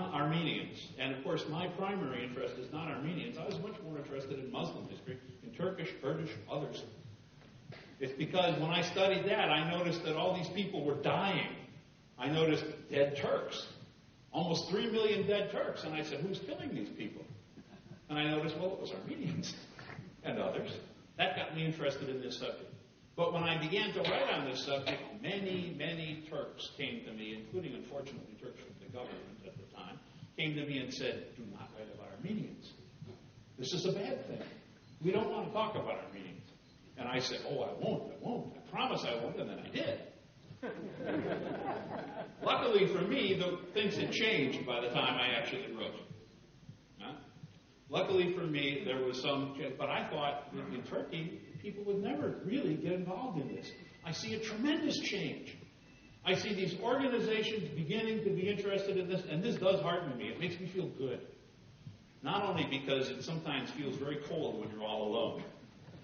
Armenians. And of course, my primary interest is not Armenians. I was much more interested in Muslim history, in Turkish, Kurdish, others. It's because when I studied that, I noticed that all these people were dying. I noticed dead Turks. Almost 3 million dead Turks. And I said, who's killing these people? And I noticed, well, it was Armenians and others. That got me interested in this subject. But when I began to write on this subject, many, many Turks came to me, including, unfortunately, Turks from the government at the time, came to me and said, do not write about Armenians. This is a bad thing. We don't want to talk about Armenians. And I said, oh, I won't. I promise I won't, and then I did. Luckily for me, the things had changed by the time I actually wrote. Luckily for me, there was some change, but I thought in Turkey, people would never really get involved in this. I see a tremendous change. I see these organizations beginning to be interested in this, and this does hearten me. It makes me feel good. Not only because it sometimes feels very cold when you're all alone.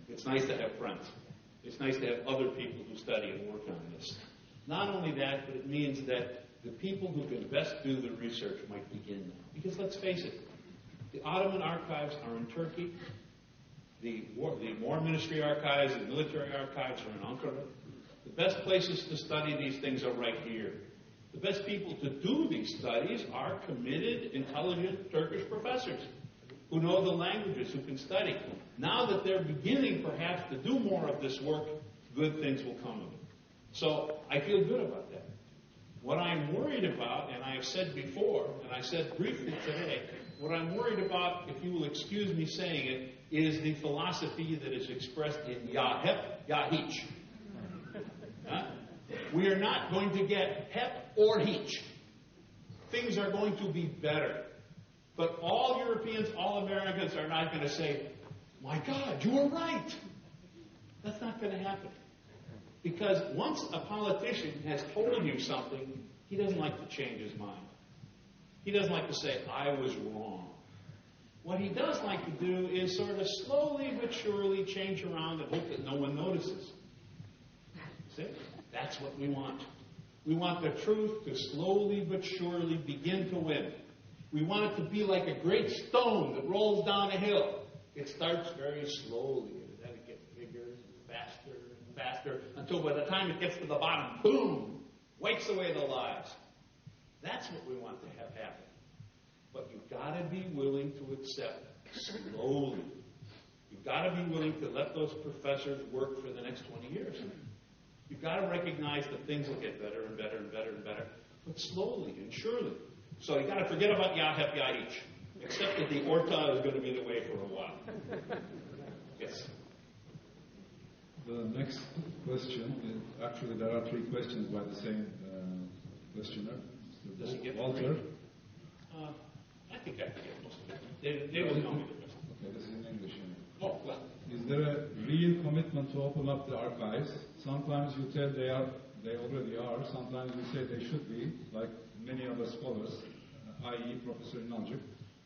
It's nice to have friends. It's nice to have other people who study and work on this. Not only that, but it means that the people who can best do the research might begin now. Because let's face it, the Ottoman archives are in Turkey. The War Ministry archives, the military archives are in Ankara. The best places to study these things are right here. The best people to do these studies are committed, intelligent Turkish professors who know the languages, who can study. Now that they're beginning, perhaps, to do more of this work, good things will come of it. So I feel good about that. What I'm worried about, and I have said before, and I said briefly today, what I'm worried about, if you will excuse me saying it, is the philosophy that is expressed in Yahep, Yahich. We are not going to get Hep or Heech. Things are going to be better. But all Europeans, all Americans are not going to say, my God, you were right. That's not going to happen. Because once a politician has told you something, he doesn't like to change his mind. He doesn't like to say, I was wrong. What he does like to do is sort of slowly but surely change around and hope that no one notices. See? That's what we want. We want the truth to slowly but surely begin to win. We want it to be like a great stone that rolls down a hill. It starts very slowly, and then it gets bigger and faster, until by the time it gets to the bottom, boom, wipes away the lies. That's what we want to have happen. But you've got to be willing to accept slowly. You've got to be willing to let those professors work for the next 20 years. You've got to recognize that things will get better and better and better and better, but slowly and surely. So you've got to forget about Yahep Yahich, except that the Orta is going to be the way for a while. Yes. The next question, actually there are 3 questions by the same questioner. Does he get Walter? I think I can get most of it. They will tell me the rest. Okay, this is in English. Oh, well. Is there a real commitment to open up the archives? Sometimes you tell they already are. Sometimes you say they should be, like many other scholars, i.e. Professor Inancık.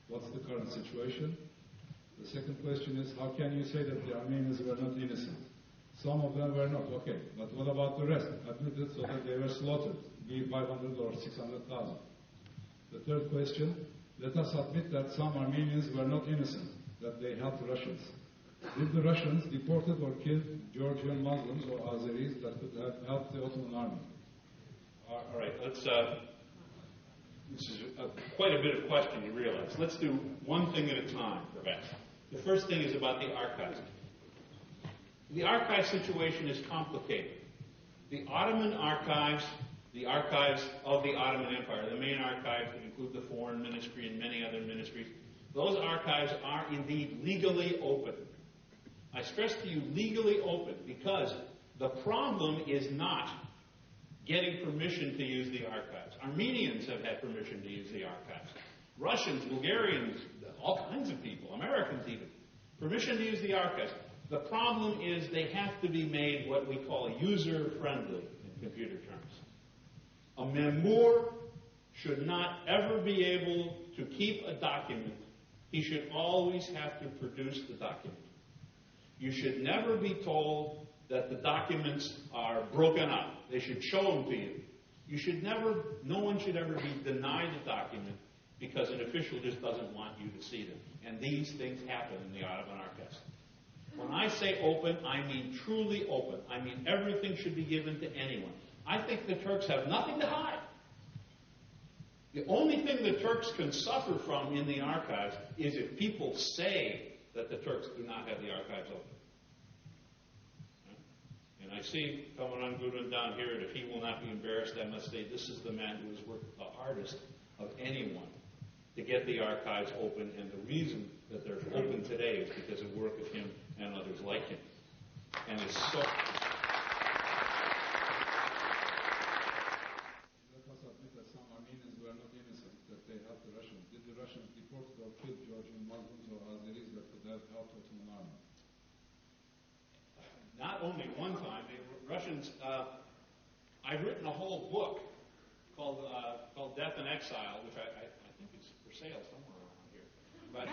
What's the current situation? The second question is, how can you say that the Armenians were not innocent? Some of them were not, okay. But what about the rest? Admitted so that they were slaughtered, be 500 or 600,000. The third question, let us admit that some Armenians were not innocent, that they helped Russians. Did the Russians deported or killed Georgian Muslims or Azeris that could have helped the Ottoman army? All right, let's. This is quite a bit of question, you realize. Let's do one thing at a time, perhaps. The first thing is about the archives. The archive situation is complicated. The Ottoman archives, the archives of the Ottoman Empire, the main archives that include the Foreign Ministry and many other ministries, those archives are indeed legally open. I stress to you, legally open, because the problem is not getting permission to use the archives. Armenians have had permission to use the archives. Russians, Bulgarians, all kinds of people, Americans even, permission to use the archives. The problem is they have to be made what we call user-friendly in computer terms. A memur should not ever be able to keep a document. He should always have to produce the document. You should never be told that the documents are broken up. They should show them to you. You should never, no one should ever be denied a document because an official just doesn't want you to see them. And these things happen in the Ottoman archives. When I say open, I mean truly open. I mean everything should be given to anyone. I think the Turks have nothing to hide. The only thing the Turks can suffer from in the archives is if people say that the Turks do not have the archives open. And I see Kamaran Gudrun down here, and if he will not be embarrassed, I must say this is the man who has worked the hardest of anyone to get the archives open, and the reason that they're open today is because of work of him and others like him. And it's so... Let us admit that some Armenians were not innocent, that they helped the Russians. Did the Russians deport or kill Georgian Muslims or Azeris that could have helped Ottoman army? Not only one time, Russians... I've written a whole book called Death and Exile, which I think is for sale somewhere around here. But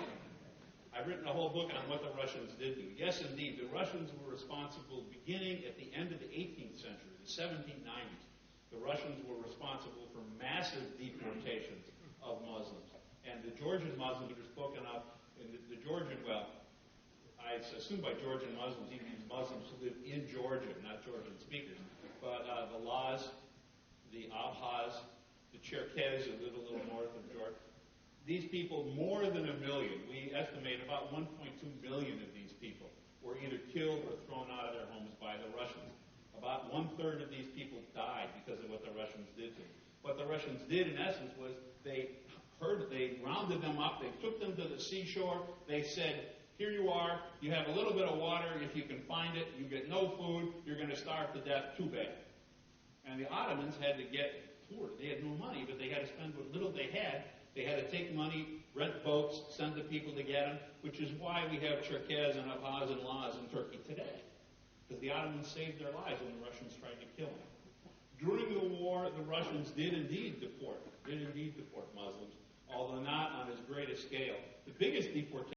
I've written a whole book on what the Russians did do. Yes, indeed, the Russians were responsible beginning at the end of the 18th century, the 1790s. The Russians were responsible for massive deportations of Muslims. And the Georgian Muslims that are spoken of in the Georgian, well, I assume by Georgian Muslims, he means Muslims who live in Georgia, not Georgian speakers. But the Laz, the Abkhaz, the Cherkez who live a little north of Georgia, these people, more than 1 million, we estimate about 1.2 million of these people were either killed or thrown out of their homes by the Russians. About 1/3 of these people died because of what the Russians did to them. What the Russians did, in essence, was they rounded them up, they took them to the seashore, they said, here you are, you have a little bit of water, if you can find it, you get no food, you're going to starve to death, too bad. And the Ottomans had to get poor. They had no money, but they had to spend what little they had. They had to take money, rent boats, send the people to get them, which is why we have Cherkez and Abkhaz and Laz in Turkey today. Because the Ottomans saved their lives when the Russians tried to kill them. During the war, the Russians did indeed deport Muslims, although not on as great a scale. The biggest deportation